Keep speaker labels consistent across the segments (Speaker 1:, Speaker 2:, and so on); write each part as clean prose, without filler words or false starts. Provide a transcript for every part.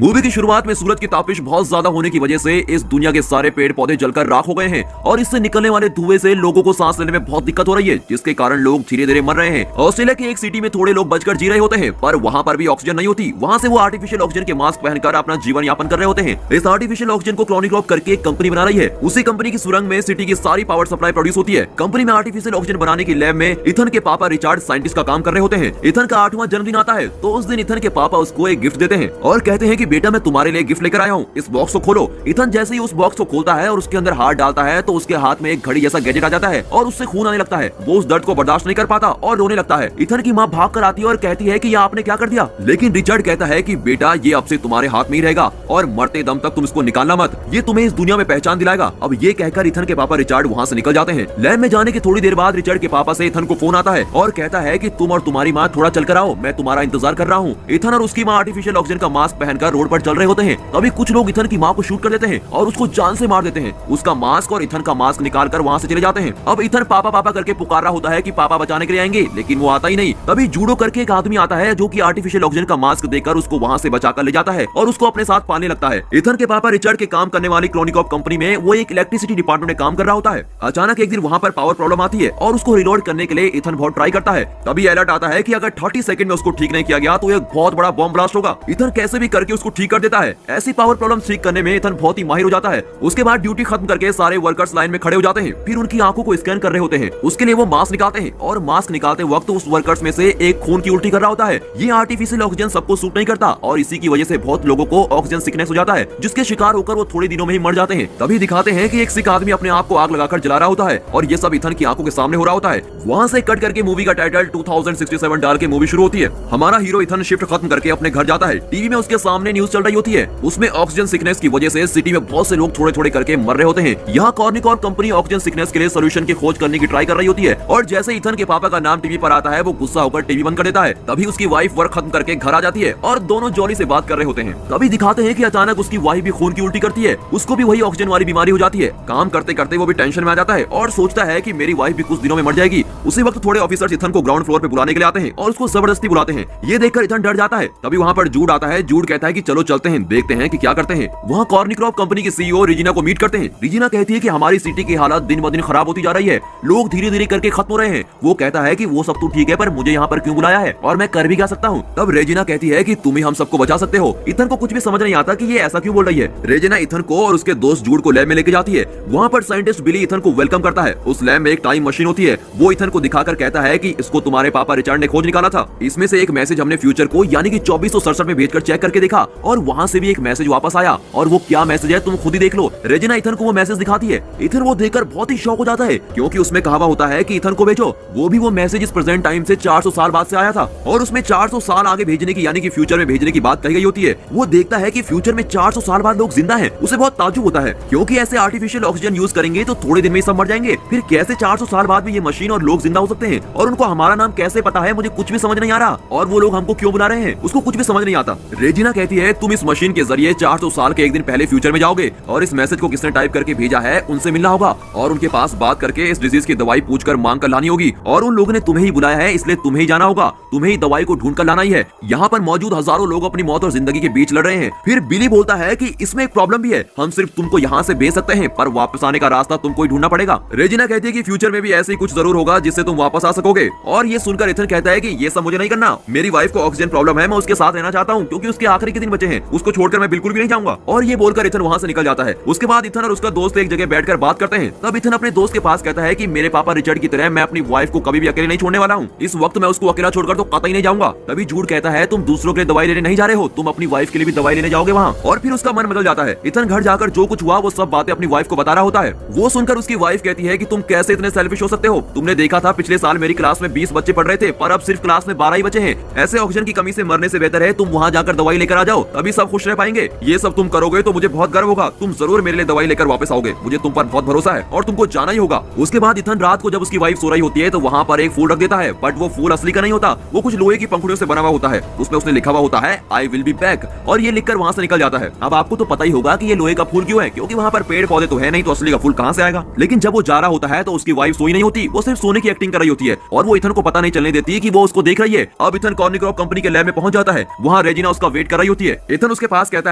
Speaker 1: Movie की शुरुआत में सूरज की तापिश बहुत ज्यादा होने की वजह से इस दुनिया के सारे पेड़ पौधे जलकर राख हो गए हैं और इससे निकलने वाले धुएं से लोगों को सांस लेने में बहुत दिक्कत हो रही है, जिसके कारण लोग धीरे धीरे मर रहे हैं। ऑस्ट्रेलिया की एक सिटी में थोड़े लोग बचकर जी रहे होते हैं, पर वहाँ पर भी ऑक्सीजन नहीं होती। वहाँ से वो आर्टिफिशियल ऑक्सीजन के मास्क पहनकर अपना जीवन यापन कर रहे होते हैं। इस आर्टिफिशियल ऑक्सीजन को क्लोनिक्रॉप करके एक कंपनी बना रही है। उसी कंपनी की सुरंग में सिटी की सारी पावर सप्लाई प्रोड्यूस होती है। कंपनी में आर्टिफिशियल ऑक्सीजन बनाने की लैब में इथन के पापा रिचार्ड साइंटिस्ट का काम कर रहे होते हैं। इथन का 8वां जन्मदिन आता है, तो उस दिन इथन के पापा उसको एक गिफ्ट देते हैं और कहते हैं कि बेटा मैं तुम्हारे लिए गिफ्ट लेकर आया हूँ, इस बॉक्स को खोलो। इथन जैसे ही उस बॉक्स को खोलता है और उसके अंदर हाथ डालता है तो उसके हाथ में एक घड़ी जैसा गैजेट आ जाता है और उससे खून आने लगता है। वो उस दर्द को बर्दाश्त नहीं कर पाता और रोने लगता है। इथन की माँ भाग कर आती है और कहती है कि ये आपने क्या कर दिया, लेकिन रिचर्ड कहता है कि बेटा ये अब से तुम्हारे हाथ में ही रहेगा और मरते दम तक तुम इसको निकालना मत, ये तुम्हें इस दुनिया में पहचान दिलाएगा। अब ये कहकर इथन के पापा रिचर्ड वहाँ से निकल जाते हैं। लैब में जाने की थोड़ी देर बाद रिचर्ड के पापा से इथन को फोन आता है और कहता है कि तुम और तुम्हारी माँ थोड़ा चल कर आओ, मैं तुम्हारा इंतजार कर रहा हूँ। इथन और उसकी माँ आर्टिफिशियल ऑक्सीजन का मास्क पहनकर रोड पर चल रहे होते हैं। तभी कुछ लोग इथन की माँ को शूट कर देते हैं और उसको जान से मार देते हैं। उसका मास्क और इथन का मास्क निकालकर वहाँ से चले जाते हैं। अब इथन पापा पापा करके पुकार रहा होता है कि पापा बचाने के लिए आएंगे, लेकिन वो आता ही नहीं। तभी जूडो करके एक आदमी आता है जो कि आर्टिफिशियल ऑक्सीजन का मास्क देकर उसको वहाँ से बचाकर ले जाता है और उसको अपने साथ पालने लगता है। इथन के पापा रिचर्ड के काम करने वाली क्लोनिक्रॉप कंपनी में वो एक इलेक्ट्रिसिटी डिपार्टमेंट में काम कर रहा होता है। अचानक एक दिन वहाँ पर पावर प्रॉब्लम आती है और उसको रिलोड करने के लिए इथन बहुत ट्राई करता है। तभी अलर्ट आता है कि अगर 30 सेकंड में उसको ठीक नहीं किया गया तो एक बहुत बड़ा बॉम्ब ब्लास्ट होगा। इथन कैसे भी करके उसको ठीक कर देता है। ऐसी पावर प्रॉब्लम ठीक करने में इथन बहुत ही माहिर हो जाता है। उसके बाद ड्यूटी खत्म करके सारे वर्कर्स लाइन में खड़े हो जाते हैं। फिर उनकी आंखों को स्कैन कर रहे होते हैं। उसके लिए वो मास्क निकालते हैं और मास्क निकालते वक्त उस वर्कर्स में से एक खून की उल्टी कर रहा होता है। ये आर्टिफिशियल ऑक्सीजन सबको सूट नहीं करता और इसी की वजह से बहुत लोगों को ऑक्सीजन सिकनेस हो जाता है, जिसके शिकार होकर वो थोड़े दिनों में ही मर जाते हैं। तभी दिखाते हैं कि एक सिख आदमी अपने आप को आग लगाकर जला रहा होता है और ये सब इथन की आंखों के सामने हो रहा होता है। वहाँ से कट करके मूवी का टाइटल 2067 डाल के मूवी शुरू होती है। हमारा हीरो इथन शिफ्ट खत्म करके अपने घर जाता है। टीवी में उसके सामने न्यूज चल रही होती है। उसमें ऑक्सीजन सिकनेस की वजह से सिटी में बहुत से लोग थोड़े थोड़े करके मर रहे होते हैं। यहाँ कॉर्निकॉर्प कंपनी ऑक्सीजन सिकनेस के लिए सोल्यूशन की खोज करने की ट्राई कर रही होती है और जैसे इथन के पापा का नाम टीवी पर आता है वो गुस्सा होकर टीवी बंद कर देता है। तभी उसकी वाइफ वर्क खत्म करके घर आ जाती है और दोनों जॉली से बात कर रहे होते हैं। तभी दिखाते हैं कि अचानक उसकी वाइफ भी खून की उल्टी करती है। उसको भी वही ऑक्सीजन वाली बीमारी हो जाती है। काम करते करते वो भी टेंशन में आ जाता है और सोचता है कि मेरी वाइफ भी कुछ दिनों में मर जाएगी। उसी वक्त थोड़े ऑफिसर्स इथन को ग्राउंड फ्लोर पे बुलाने के लिए आते हैं और उसको जबरदस्ती बुलाते हैं। ये देखकर इथन डर जाता है। तभी वहाँ पर जूड आता है। जूड कहता है कि चलो चलते हैं, देखते हैं कि क्या करते हैं। वहाँ कॉर्निक्रॉप कंपनी की सीईओ रिजिना को मीट करते हैं। रिजिना कहती है कि हमारी सिटी की हालत दिन ब दिन खराब होती जा रही है, लोग धीरे धीरे करके खत्म हो रहे हैं। वो कहता है कि वो सब तो ठीक है, पर मुझे यहाँ पर क्यों बुलाया है और मैं कर भी क्या सकता हूँ। तब रेजिना कहती है कि तुम ही हम सबको बचा सकते हो। इथन को कुछ भी समझ नहीं आता कि ये ऐसा क्यों बोल रही है। रेजिना इथन को और उसके दोस्त जूड को लैब में लेके जाती है। वहाँ पर साइंटिस्ट बिली इथन को वेलकम करता है। उस लैब में एक टाइम मशीन होती है। वो इथन को दिखाकर कहता है कि इसको तुम्हारे पापा रिचर्ड ने खोज निकाला था। इसमें से एक मैसेज हमने फ्यूचर को यानी कि 2467 में भेजकर चेक करके देखा और वहाँ से भी एक मैसेज वापस आया और वो क्या मैसेज है तुम खुद ही देख लो। रेजिना इथन को वो मैसेज दिखाती है। इथन वो देखकर बहुत ही शॉक हो जाता है क्योंकि उसमें कहा होता है कि इथन को भेजो। वो भी वो मैसेज इस प्रेजेंट टाइम से 400 साल बाद से आया था और उसमें 400 साल आगे भेजने की यानी कि फ्यूचर में भेजने की बात कही गई होती है। वो देखता है कि फ्यूचर में 400 साल बाद लोग जिंदा हैं। उसे बहुत ताज्जुब होता है क्योंकि ऐसे आर्टिफिशियल ऑक्सीजन यूज करेंगे तो थोड़े दिन में सब मर जाएंगे। फिर कैसे 400 साल बाद भी ये मशीन और लोग जिंदा हो सकते हैं और उनको हमारा नाम कैसे पता है, मुझे कुछ भी समझ नहीं आ रहा और वो लोग हमको क्यों बुला रहे हैं, उसको कुछ भी समझ नहीं आता। रेजिना कहती है तुम इस मशीन के जरिए 400 साल के एक दिन पहले फ्यूचर में जाओगे और इस मैसेज को किसने टाइप करके भेजा है उनसे मिलना होगा और उनके पास बात करके इस डिजीज की दवाई पूछ कर मांग कर लानी होगी और उन लोगों ने तुम्हें ही बुलाया है, इसलिए तुम्हें ही जाना होगा, तुम्हें ही दवाई को ढूंढ कर लाना ही है। यहाँ पर मौजूद हजारों लोग अपनी मौत और जिंदगी के बीच लड़ रहे हैं। फिर बिली बोलता है कि इसमें एक प्रॉब्लम भी है, हम सिर्फ तुमको यहाँ से भेज सकते हैं पर वापस आने का रास्ता तुमको ही ढूंढना पड़ेगा। रेजिना कहती है कि फ्यूचर में भी ऐसे ही कुछ जरूर होगा जिससे तुम वापस आ सकोगे और ये सुनकर इथन कहता है कि ये सब मुझे नहीं करना, मेरी वाइफ को ऑक्सीजन प्रॉब्लम है, मैं उसके साथ रहना चाहता हूँ क्योंकि उसके आखिरी के दिन बचे हैं, उसको छोड़कर मैं बिल्कुल भी नहीं जाऊंगा। और ये बोलकर इथन वहाँ से निकल जाता है। उसके बाद इथन और उसका दोस्त एक जगह बैठकर बात करते हैं। तब इथन अपने दोस्त के पास कहता है कि मेरे पापा रिचर्ड की तरह मैं अपनी वाइफ को कभी भी अकेले नहीं छोड़ने वाला हूँ, इस वक्त मैं उसको अकेला छोड़कर तो कतई नहीं जाऊंगा। तभी जूड कहता है तुम दूसरों के लिए दवाई लेने नहीं जा रहे हो, तुम अपनी वाइफ के लिए भी दवाई लेने जाओगे वहाँ। और फिर उसका मन बदल जाता है। इथन घर जाकर जो कुछ हुआ वो सब बातें अपनी वाइफ को बता रहा होता है। वो सुनकर उसकी वाइफ कहती है कि तुम कैसे इतने सेल्फिश हो सकते हो, तुमने देखा था पिछले साल मेरी क्लास में 20 बच्चे पढ़ रहे थे पर अब सिर्फ क्लास में 12 ही बचे हैं। ऐसे ऑक्सीजन की कमी से मरने से बेहतर है तुम वहाँ जाकर दवाई लेकर आ जाओ, तभी सब खुश रह पाएंगे। ये सब तुम करोगे तो मुझे बहुत गर्व होगा, तुम जरूर मेरे लिए दवाई लेकर वापस आओगे, मुझे तुम पर बहुत भरोसा है और तुमको जाना ही होगा। उसके बाद इथन रात को जब उसकी वाइफ सो रही होती है तो वहाँ पर एक फूल रख देता है, बट वो फूल असली का नहीं होता, वो कुछ लोहे की पंखुड़ियों से बना हुआ होता है। उसमें उसने लिखा हुआ होता है आई विल बी बैक और ये लिखकर वहाँ से निकल जाता है। अब आपको तो पता ही होगा कि ये लोहे का फूल क्यों है, क्योंकि वहाँ पर पेड़ पौधे तो है नहीं, तो असली का फूल कहाँ से आएगा। लेकिन जब वो जा रहा होता है तो उसकी वाइफ सोई नहीं होती, वो सिर्फ सोने देखने की एक्टिंग कर रही होती है और वो इथन को पता नहीं चलने देती कि वो उसको देख रही है। अब इथन कॉर्निक्रॉप कंपनी के लैब में पहुंच जाता है। वहाँ रेजिना उसका वेट कर रही होती है। इथन उसके पास कहता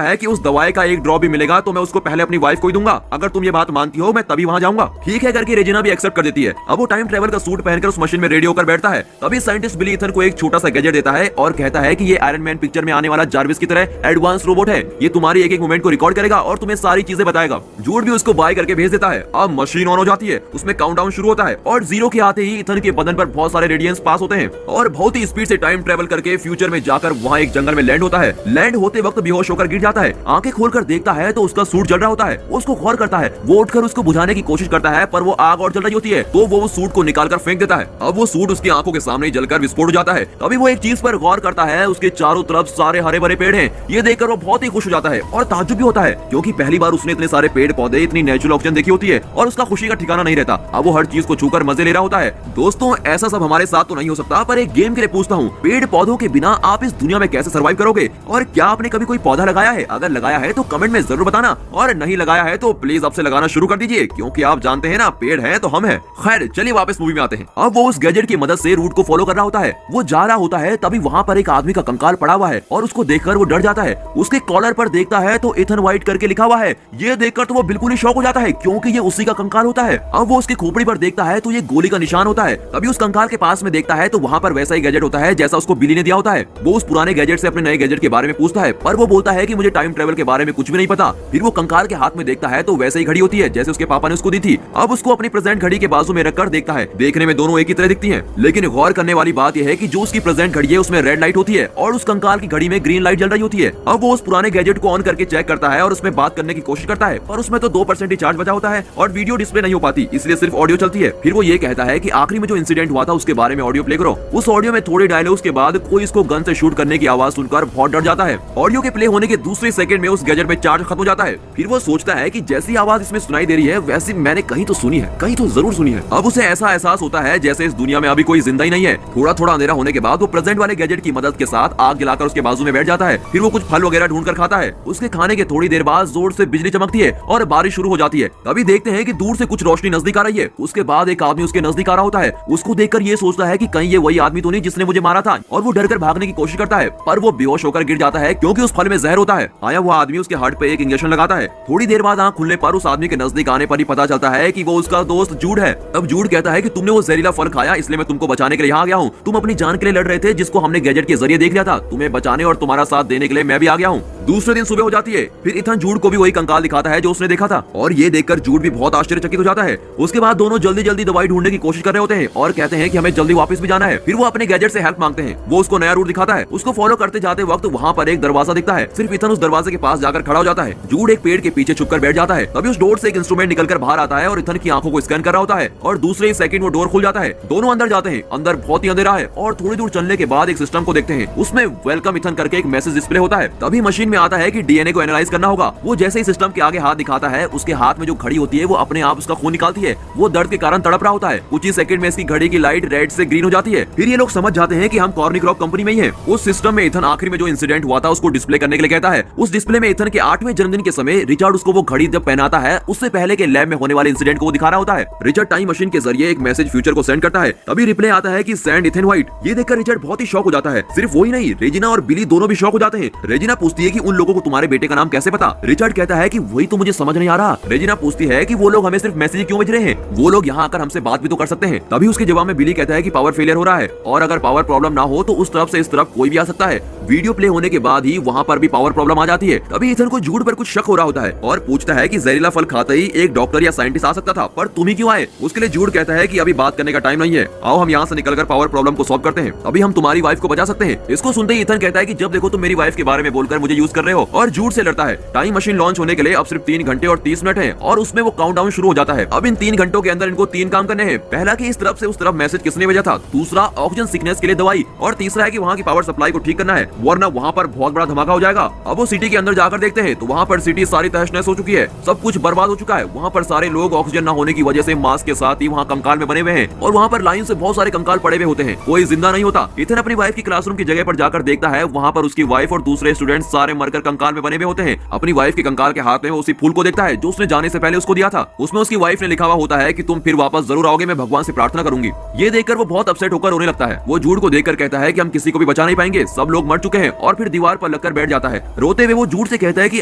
Speaker 1: है कि उस दवाई का एक ड्रॉप भी मिलेगा तो मैं उसको पहले अपनी वाइफ को ही दूंगा, अगर तुम ये बात मानती हो मैं तभी वहाँ जाऊंगा। ठीक है करके रेजिना भी एक्सेप्ट कर देती है। अब वो टाइम ट्रेवल का सूट पहनकर उस मशीन में रेडी होकर बैठता है। तभी साइंटिस्ट बिली इथन को एक छोटा सा गैजेट देता है और कहता है कि ये आयरन मैन पिक्चर में आने वाला जार्विस की तरह एडवांस रोबोट है। ये तुम्हारी एक एक मूवमेंट को रिकॉर्ड करेगा और तुम्हें सारी चीजें बताएगा। जूड भी उसको बाय करके भेज देता है। अब मशीन ऑन हो जाती है, उसमें काउंटडाउन शुरू होता है और 0 के आते ही इथन के बदन पर बहुत सारे रेडियंस पास होते हैं और बहुत ही स्पीड से टाइम ट्रेवल करके फ्यूचर में जाकर वहाँ एक जंगल में लैंड होता है। लैंड होते वक्त बेहोश होकर गिर जाता है। आंखें खोलकर देखता है तो उसका सूट जल रहा होता है। उसको गौर करता है, वो उठकर उसको बुझाने की कोशिश करता है पर वो आग और जल रही होती है तो वो सूट को निकालकर फेंक देता है। अब वो सूट उसकी आंखों के सामने जलकर विस्फोट हो जाता है। तभी वो एक चीज पर गौर करता है, उसके चारों तरफ सारे हरे भरे पेड़ हैं। ये देखकर वो बहुत ही खुश हो जाता है और ताज्जुब भी होता है क्योंकि पहली बार उसने इतने सारे पेड़ पौधे, इतनी नेचुरल ऑक्सीजन देखी होती है और उसका खुशी का ठिकाना नहीं रहता। अब वो हर चीज को छूकर मजे ले रहा होता है। दोस्तों ऐसा सब हमारे साथ तो नहीं हो सकता, पर एक गेम के लिए पूछता हूँ, पेड़ पौधों के बिना आप इस दुनिया में कैसे सर्वाइव करोगे? और क्या आपने कभी कोई पौधा लगाया है? अगर लगाया है तो कमेंट में जरूर बताना, और नहीं लगाया है तो प्लीज अब से लगाना शुरू कर दीजिए क्योंकि आप जानते हैं ना, पेड़ है तो हम है। खैर चलिए वापस मूवी में आते हैं। अब वो उस गैजेट की मदद से रूट को फॉलो कर रहा होता है। वो जा रहा होता है तभी वहाँ पर एक आदमी का कंकाल पड़ा हुआ है और उसको देखकर वो डर जाता है। उसके कॉलर पर देखता है तो इथन वाइट करके लिखा हुआ है। ये देखकर तो वो बिल्कुल ही शॉक हो जाता है क्योंकि ये उसी का कंकाल होता है। अब वो उसकी खोपड़ी पर देखता है तो ये गोली का निशान होता है। तभी उस कंकाल के पास में देखता है तो वहाँ पर वैसा ही गैजेट होता है जैसा उसको बिली ने दिया होता है। वो उस पुराने गैजेट से अपने नए गैजेट के बारे में पूछता है पर वो बोलता है कि मुझे टाइम ट्रेवल के बारे में कुछ भी नहीं पता। फिर वो कंकाल के हाथ में देखता है तो वैसे ही घड़ी होती है जैसे उसके पापा ने उसको दी थी। अब उसको अपनी प्रेजेंट घड़ी के बाजू में रखकर देखता है। देखने में दोनों एक ही तरह दिखती हैं, लेकिन गौर करने वाली बात यह है कि जो उसकी प्रेजेंट घड़ी है उसमें रेड लाइट होती है और उस कंकाल की घड़ी में ग्रीन लाइट जल रही होती है। अब वो उस पुराने गैजेट को ऑन करके चेक करता है और उसमें बात करने की कोशिश करता है पर उसमें तो 2% ही चार्ज बचा होता है और वीडियो डिस्प्ले नहीं हो पाती, इसलिए सिर्फ ऑडियो चलती है। फिर वो ये कहता है कि आखिरी में जो इंसिडेंट हुआ था उसके बारे में ऑडियो प्ले करो। उस ऑडियो में थोड़े डायलॉग्स के बाद कोई इसको गन से शूट करने की आवाज सुनकर बहुत डर जाता है। ऑडियो के प्ले होने के दूसरे सेकंड में उस गैजेट में चार्ज खत्म हो जाता है। फिर वो सोचता है कि जैसी आवाज इसमें सुनाई दे रही है वैसी मैंने कहीं तो सुनी है, कहीं तो जरूर सुनी है। अब उसे ऐसा एहसास होता है जैसे इस दुनिया में अभी कोई जिंदा ही नहीं है। थोड़ा थोड़ा अंधेरा होने के बाद वो प्रेजेंट वाले गैजेट की मदद के साथ आग जलाकर उसके बाजू में बैठ जाता है। फिर वो कुछ फल वगैरह ढूंढ कर खाता है। उसके खाने के थोड़ी देर बाद जोर से बिजली चमकती है और बारिश शुरू हो जाती है। तभी देखते हैं कि दूर से कुछ रोशनी नजदीक आ रही है। उसके बाद एक आदमी उसके नजदीक आ रहा होता है। उसको देखकर ये सोचता है कि कहीं ये वही आदमी तो नहीं जिसने मुझे मारा था, और वो डरकर भागने की कोशिश करता है पर वो बेहोश होकर गिर जाता है क्योंकि उस फल में जहर होता है। आया वो आदमी उसके हार्ट पे एक इंजेक्शन लगाता है। थोड़ी देर बाद आंख खुलने पर उस आदमी के नजदीक आने पर ही पता चलता है कि वो उसका दोस्त जूड है। तब जूड कहता है कि तुमने वो जहरीला फल खाया इसलिए मैं तुमको बचाने के लिए यहाँ आ गया हूँ। तुम अपनी जान के लिए लड़ रहे थे जिसको हमने गैजेट के जरिए देख लिया था। तुम्हें बचाने और तुम्हारा साथ देने के लिए मैं भी आ गया हूँ। दूसरे दिन सुबह हो जाती है। फिर इथन जूड को भी वही कंकाल दिखाता है जो उसने देखा था और ये देखकर जूड भी बहुत आश्चर्यचकित हो जाता है। उसके बाद दोनों जल्दी जल्दी दवाई ढूंढने की कोशिश कर रहे होते हैं और कहते हैं कि हमें जल्दी वापस भी जाना है। फिर वो अपने गैजेट से हेल्प मांगते हैं। वो उसको नया रूट दिखाता है। उसको फॉलो करते जाते वक्त वहाँ पर एक दरवाजा दिखता है। सिर्फ इथन उस दरवाजे के पास जाकर खड़ा हो जाता है। जूड एक पेड़ के पीछे छुपकर बैठ जाता है। तभी उस डोर से एक इंस्ट्रूमेंट निकलकर बाहर आता है और इथन की आंखों को स्कैन कर रहा होता है और दूसरे ही सेकंड वो डोर खुल जाता है। दोनों अंदर जाते हैं। अंदर बहुत ही अंधेरा है और थोड़ी दूर चलने के बाद एक सिस्टम को देखते हैं। उसमें वेलकम इथन करके एक मैसेज डिस्प्ले होता है। तभी मशीन में आता है कि डीएनए को एनालाइज करना होगा। वो जैसे ही सिस्टम के आगे हाथ दिखाता है उसके हाथ में जो घड़ी होती है वो अपने आप उसका खून निकालती है। वो दर्द के कारण तड़प रहा होता है। कुछ ही सेकंड में इसकी घड़ी की लाइट रेड से ग्रीन हो जाती है। फिर ये लोग समझ जाते हैं कि हम कॉर्निक्रॉप कंपनी में ही हैं। उस सिस्टम में इथन आखिर में जो इंसिडेंट हुआ था उसको डिस्प्ले करने के लिए कहता है। उस डिस्प्ले में इथन के 8वें जन्मदिन के समय रिचर्ड उसको वो घड़ी जब पहनाता है उससे पहले के लैब में होने वाले इंसिडेंट को दिखा रहा होता है। रिचर्ड टाइम मशीन के जरिए एक मैसेज फ्यूचर को सेंड करता है। तभी रिप्ले आता है कि सेंड इथन व्हाइट। ये देखकर रिचर्ड बहुत ही शॉक हो जाता है। सिर्फ वही नहीं, रेजिना और बिली दोनों भी शॉक हो जाते हैं। रेजिना पूछती है कि उन लोगों को तुम्हारे बेटे का नाम कैसे पता? रिचर्ड कहता है कि वही तो मुझे समझ नहीं आ रहा। रेजिना पूछती है कि वो लोग हमें सिर्फ मैसेज क्यों भेज रहे हैं? वो लोग यहाँ आकर हमसे बात भी तो कर सकते हैं। तभी उसके जवाब में बिली कहता है कि पावर फेलियर हो रहा है और अगर पावर प्रॉब्लम ना हो तो उस तरफ से इस तरफ कोई भी आ सकता है। वीडियो प्ले होने के बाद ही वहाँ पर भी पावर प्रॉब्लम आ जाती है। तभी इथन को जूड पर कुछ शक हो रहा होता है और पूछता है कि जहरीला फल खाते ही एक डॉक्टर या साइंटिस्ट आ सकता था, पर तुम ही क्यों आए? उसके लिए जूड कहता है कि अभी बात करने का टाइम नहीं है, आओ हम यहाँ से निकलकर पावर प्रॉब्लम को सॉल्व करते हैं, अभी हम तुम्हारी वाइफ को बचा सकते हैं। इसको सुनते ही इथन कहता है कि जब देखो तुम मेरी वाइफ के बारे में बोलकर मुझे यूज कर रहे हो, और जूड से लड़ता है। टाइम मशीन लॉन्च होने के लिए अब सिर्फ 3 घंटे और 30 मिनट है और उसमें वो काउंटडाउन शुरू हो जाता है। अब इन 3 घंटों के अंदर इनको 3 काम करने हैं। पहला कि इस तरफ से उस तरफ मैसेज किसने भेजा था, दूसरा ऑक्सीजन सिकनेस के लिए दवाई, और तीसरा है कि वहाँ की पावर सप्लाई को ठीक करना है। वरना वहाँ पर बहुत बड़ा धमाका हो जाएगा। अब वो सिटी के अंदर जाकर देखते हैं तो वहाँ पर सिटी सारी तहस नहस हो चुकी है, सब कुछ बर्बाद हो चुका है। वहाँ पर सारे लोग ऑक्सीजन न होने की वजह से मास्क के साथ ही वहाँ कंकाल में बने हुए हैं और वहाँ पर लाइन से बहुत सारे कंकाल पड़े हुए होते हैं, कोई जिंदा नहीं होता। इथन अपनी वाइफ की क्लासरूम की जगह पर जाकर देखता है, वहाँ पर उसकी वाइफ और दूसरे स्टूडेंट सारे मरकर कंकाल में बने हुए होते हैं। अपनी वाइफ के कंकाल के हाथ में उसी फूल को देखता है जो उसने जाने से पहले उसको दिया था। उसमें उसकी वाइफ ने लिखा हुआ होता है कि तुम फिर वापस जरूर आओगे, मैं भगवान से प्रार्थना करूंगी। ये देखकर वो बहुत अपसेट होकर रोने लगता है। वो झूठ को देखकर कहता है कि हम किसी को भी बचा नहीं पाएंगे, सब लोग मर चुके हैं, और फिर दीवार पर लगकर बैठ जाता है। रोते हुए वो झूठ से कहता है कि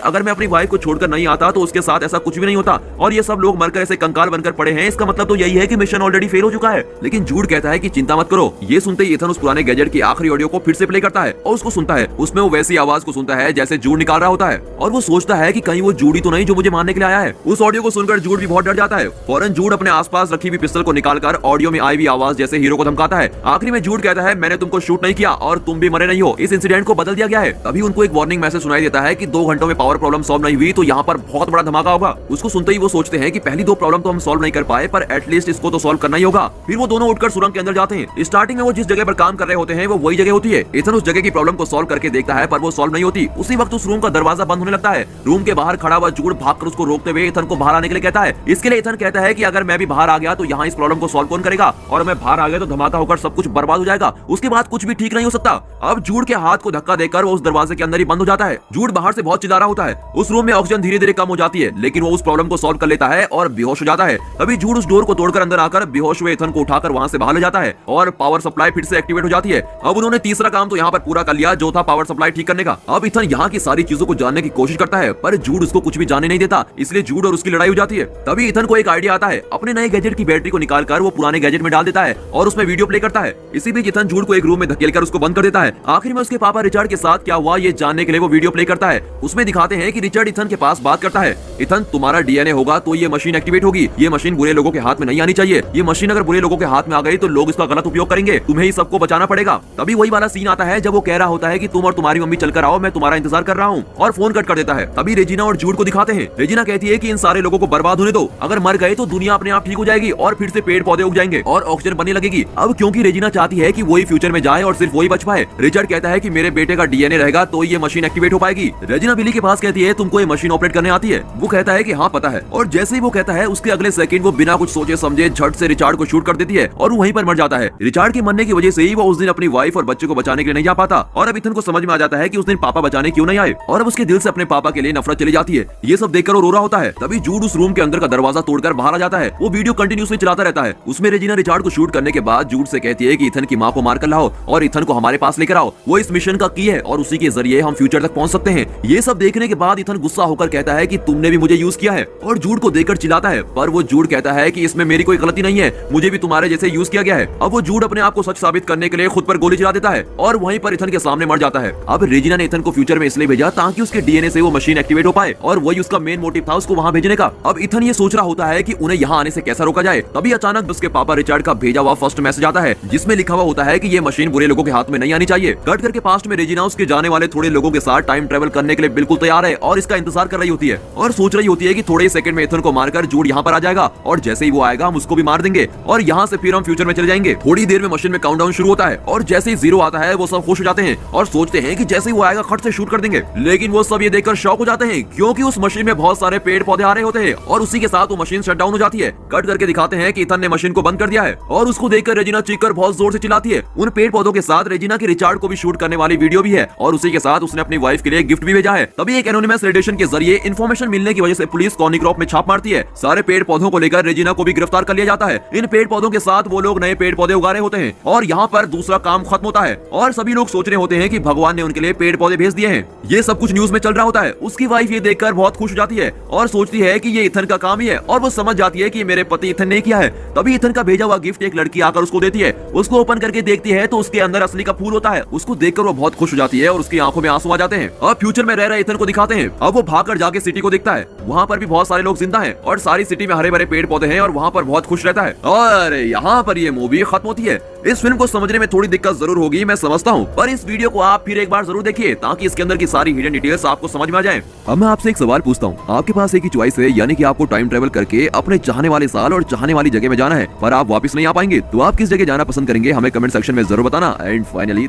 Speaker 1: अगर मैं अपनी वाइफ को छोड़कर नहीं आता तो उसके साथ ऐसा कुछ भी नहीं होता, और ये सब लोग मरकर ऐसे कंकाल बनकर पड़े हैं, इसका मतलब तो यही है कि मिशन ऑलरेडी फेल हो चुका है। लेकिन झूठ कहता है कि चिंता मत करो। ये सुनते ही इथन उस पुराने गैजेट की आखिरी ऑडियो को फिर से प्ले करता है और उसको सुनता है। उसमें वो वैसी आवाज को सुनता है जैसे झूठ निकाल रहा होता है, और वो सोचता है कि कहीं वो झूठी तो नहीं जो मुझे मारने के लिए आया है। उस ऑडियो को सुनकर झूठ भी बहुत डर जाता है। फौरन झूठ अपने आसपास रखी हुई पिस्टल को निकालकर ऑडियो में आई हुई आवाज जैसे हीरो को धमकाता है। आखिरी में झूठ कहता है, मैंने तुमको शूट नहीं किया और तुम भी मरे नहीं हो, इस इंसिडेंट को बदल दिया गया है। तभी उनको एक वार्निंग मैसेज सुनाई देता है कि 2 घंटों में पावर प्रॉब्लम सॉल्व नहीं हुई तो यहाँ पर बहुत बड़ा धमाका होगा। उसको सुनते ही वो सोचते हैं कि पहली 2 प्रॉब्लम तो हम सॉल्व नहीं कर पाए, पर एटलीस्ट इसको तो सॉल्व करना ही होगा। फिर वो दोनों उठकर सुरंग के अंदर जाते हैं। स्टार्टिंग में वो जिस जगह पर काम कर रहे होते हैं वो वही जगह होती है। इथन उस जगह की प्रॉब्लम को सॉल्व करके देखता है, पर वो सॉल्व नहीं होती। उसी वक्त उस रूम का दरवाजा बंद होने लगता है। रूम के बाहर खड़ा हुआ झूठ भागकर उसको रोकते हुए इथन को बाहर आने के लिए कहता है। इसके लिए इथन कहता है कि अगर मैं भी बाहर आ गया तो यहाँ इस प्रॉब्लम को सॉल्व कौन करेगा, और मैं बाहर आ गया तो धमाका होकर सब कुछ बर्बाद हो जाएगा, उसके बाद कुछ भी ठीक नहीं हो सकता। अब झूठ के हाथ को धक्का देकर वो उस दरवाजे के अंदर ही बंद हो जाता है। झूठ बाहर से बहुत चिल्ला रहा होता है। उस रूम में ऑक्सीजन धीरे धीरे कम हो जाती है, लेकिन वो उस प्रॉब्लम को सॉल्व कर लेता है और बेहोश हो जाता है। तभी झूठ उस डोर को तोड़कर अंदर आकर बेहोश हुए इथन को उठाकर वहां से बाहर ले जाता है और पावर सप्लाई फिर से एक्टिवेट हो जाती है। अब उन्होंने तीसरा काम तो यहाँ पर पूरा कर लिया, जो था पावर सप्लाई ठीक करने का। अब इथन यहाँ की सारी चीजों को जानने की कोशिश करता है, पर झूठ उसको कुछ भी जानने नहीं देता, इसलिए झूठ और उसकी लड़ाई हो जाती है। तभी इथन को एक आइडिया आता है। अपने नए गैजेट की बैटरी को निकालकर वो पुराने गैजेट में डाल देता है और उसमें वीडियो प्ले करता है। इसी बीच इथन झूठ को एक रूम में धकेलकर उसको बंद कर देता है। आखिर में उसके पापा रिचर्ड के साथ क्या हुआ ये जानने के लिए वो वीडियो प्ले करता है। उसमें दिखाते हैं कि रिचर्ड इथन के पास बात करता है। इथन, तुम्हारा डीएनए होगा तो ये मशीन एक्टिवेट होगी। ये मशीन बुरे लोगों के हाथ में नहीं आनी चाहिए। ये मशीन अगर बुरे लोगों के हाथ में आ गई तो लोग इसका गलत उपयोग करेंगे, तुम्हें ही सबको बचाना पड़ेगा। तभी वही वाला सीन आता है जब वो कह रहा होता है कि तुम और तुम्हारी मम्मी चलकर आओ, मैं तुम्हारा इंतजार कर रहा हूँ, और फोन कट कर देता है। तभी रेजिना और झूठ को दिखाते हैं। रेजिना कहती है कि इन सारे लोगों को बर्बाद होने दो, अगर मर गए तो दुनिया अपने आप ठीक हो जाएगी और फिर से पेड़ पौधे उग जाएंगे और ऑक्सीजन बनने लगेगी। अब क्योंकि रेजिना चाहती है कि वही फ्यूचर में जाए और सिर्फ वही बच पाए, रिचर्ड कहता है कि मेरे बेटे का डीएनए रहेगा तो ये मशीन एक्टिवेट हो पाएगी। रेजिना बिली के पास कहती है, तुमको ये मशीन ऑपरेट करने आती है? वो कहता है कि हाँ पता है, और जैसे ही वो कहता है उसके अगले सेकंड वो बिना कुछ सोचे समझे झट से रिचर्ड को शूट कर देती है और वहीं पर मर जाता है। रिचर्ड के मरने की वजह से ही वो उस दिन अपनी वाइफ और बच्चे को बचाने के लिए नहीं जा पाता, और अब इथन को समझ में आ जाता है कि उस दिन पापा बचाने क्यों नहीं आए, और अब उसके दिल से अपने पापा के लिए नफरत चली जाती है। ये सब देखकर वो रो रहा होता है। तभी जूड उस रूम के अंदर का दरवाजा तोड़कर बाहर आ जाता है। वो वीडियो कंटिन्यूअसली चलाता रहता है। उसमें रेजिना रिचर्ड को शूट करने के बाद जूड से कहती है कि इथन की माँ को मार कर लाओ और इथन को हमारे पास लेकर आओ, वो इस मिशन का की है और उसी के जरिए हम फ्यूचर तक पहुंच सकते हैं। ये सब देखने के बाद इथन गुस्सा होकर कहता है कि तुमने भी मुझे यूज किया है, और जूड को देखकर चिल्लाता है, पर वो जूड कहता है कि इसमें मेरी कोई गलती नहीं है, मुझे भी तुम्हारे जैसे यूज किया गया है। अब वो जूड अपने आप को सच साबित करने के लिए खुद पर गोली चला देता है और वहीं पर इथन के सामने मर जाता है। अब रेजिना ने इथन को फ्यूचर में इसलिए भेजा ताकि उसके डीएनए से वो मशीन एक्टिवेट हो पाए, और वही उसका मेन मोटिव था उसको वहां भेजने का। अब इथन ये सोच रहा होता है कि उन्हें यहाँ आने से कैसा रोका जाए। तभी अचानक उसके पापा रिचर्ड का भेजा हुआ फर्स्ट मैसेज आता है जिसमें लिखा हुआ होता है कि ये मशीन बुरे लोगों के हाथ में नहीं आनी चाहिए। कट करके पास्ट में रेजिना उसके जाने वाले थोड़े लोगों के साथ टाइम ट्रेवल करने के लिए बिल्कुल तैयार है और इसका इंतजार कर रही होती है और सोच रही होती है कि थोड़े सेकंड में इथन को मारकर जूड यहाँ पर आ जाएगा और जैसे ही वो आएगा हम उसको भी मार देंगे और यहाँ से फिर हम फ्यूचर में चले जाएंगे। थोड़ी देर में मशीन में काउंटडाउन शुरू होता है और जैसे ही 0 आता है वो सब खुश हो जाते हैं और सोचते हैं कि जैसे ही वो आएगा खट से शूट कर देंगे, लेकिन वो सब ये देखकर शॉक हो जाते हैं क्योंकि उस मशीन में बहुत सारे पेड़ पौधे आ रहे होते हैं और उसी के साथ वो मशीन शट डाउन हो जाती है। कट करके दिखाते हैं कि इथन ने मशीन को बंद कर दिया है और उसको देखकर रेजिना चीखकर बहुत जोर से चिल्लाती है। उन पेड़ पौधों के साथ रेजिना के रिचर्ड को भी शूट करने वाली वीडियो भी है और उसी के साथ उसने अपनी वाइफ के लिए गिफ्ट भी भेजा है। तभी एक एनोनिमस रेडिएशन के जरिए इन्फॉर्मेशन मिलने की वजह से पुलिस कॉनी क्रॉप में छाप मारती है। सारे पेड़ पौधों को लेकर रेजिना को भी गिरफ्तार कर लिया जाता है। इन पेड़ पौधों के साथ वो लोग नए पेड़ पौधे उगा रहे होते हैं और यहाँ पर दूसरा काम खत्म होता है और सभी लोग सोच रहे होते हैं कि भगवान ने उनके लिए पेड़ पौधे भेज दिए हैं। ये सब कुछ न्यूज में चल रहा होता है। उसकी वाइफ ये देखकर बहुत खुश हो जाती है और सोचती है कि ये इथन का काम ही है और वो समझ जाती है कि मेरे पति इथन ने किया है। तभी इथन का भेजा हुआ गिफ्ट एक लड़की आकर उसको देती है। उसको ओपन करके देखती है तो उसके अंदर असली का फूल होता है। उसको देखकर वो बहुत खुश हो जाती है और उसकी आंखों में आंसू आ जाते हैं। अब फ्यूचर में रह रहे इथन को दिखाते हैं। अब वो भागकर जाके सिटी को देखता है। वहाँ पर भी बहुत सारे लोग जिंदा हैं और सारी सिटी में हरे भरे पेड़ पौधे हैं और वहाँ पर बहुत खुश रहता है। और यहाँ पर ये मूवी खत्म होती है। इस फिल्म को समझने में थोड़ी दिक्कत जरूर होगी, मैं समझता हूँ, पर इस वीडियो को आप फिर एक बार जरूर देखिए ताकि इसके अंदर की सारी हिडन डिटेल्स आपको समझ में आ जाए। अब मैं आपसे एक सवाल पूछता हूँ, आपके पास एक ही चॉइस है, यानी कि आपको टाइम ट्रेवल करके अपने चाहने वाले साल और चाहने वाली जगह में जाना है, पर आप वापस नहीं आ पाएंगे, तो आप किस जगह जाना पसंद करेंगे हमें कमेंट सेक्शन में जरूर बताना। And finally